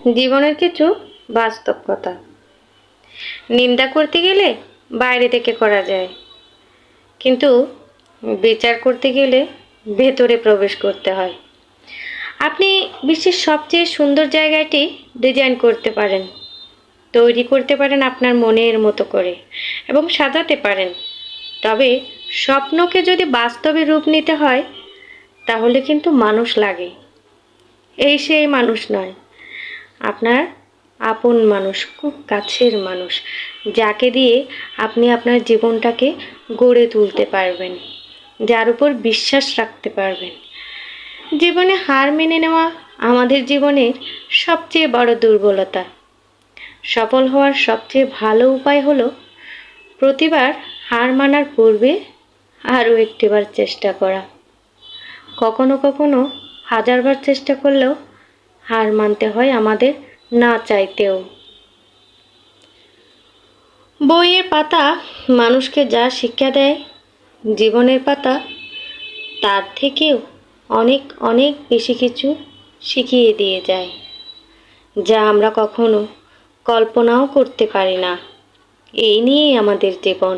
জীবনের কিছু বাস্তব কথা। নিন্দা করতে গেলে বাইরে থেকে করা যায়, কিন্তু বিচার করতে গেলে ভেতরে প্রবেশ করতে হয়। আপনি বিশ্বের সবচেয়ে সুন্দর জায়গাটি ডিজাইন করতে পারেন, তৈরি করতে পারেন আপনার মনের মতো করে এবং সাজাতে পারেন। তবে স্বপ্নকে যদি বাস্তবে রূপ নিতে হয়, তাহলে কিন্তু মানুষ লাগে। এই সেই মানুষ নয়, আপনার আপন মানুষ, খুব কাছের মানুষ, যাকে দিয়ে আপনি আপনার জীবনটাকে গড়ে তুলতে পারবেন, যার উপর বিশ্বাস রাখতে পারবেন। জীবনে হার মেনে নেওয়া আমাদের জীবনের সবচেয়ে বড় দুর্বলতা। সফল হওয়ার সবচেয়ে ভালো উপায় হলো প্রতিবার হার মানার পূর্বে আরও একটিবার চেষ্টা করা। কখনো কখনো হাজারবার চেষ্টা করলেও হার মানতে হয় আমাদের না চাইতেও। বইয়ের পাতা মানুষকে যা শিক্ষা দেয়, জীবনের পাতা তার থেকেও অনেক অনেক বেশি কিছু শিখিয়ে দিয়ে যায়, যা আমরা কখনো কল্পনাও করতে পারি না। এই নিয়েই আমাদের জীবন।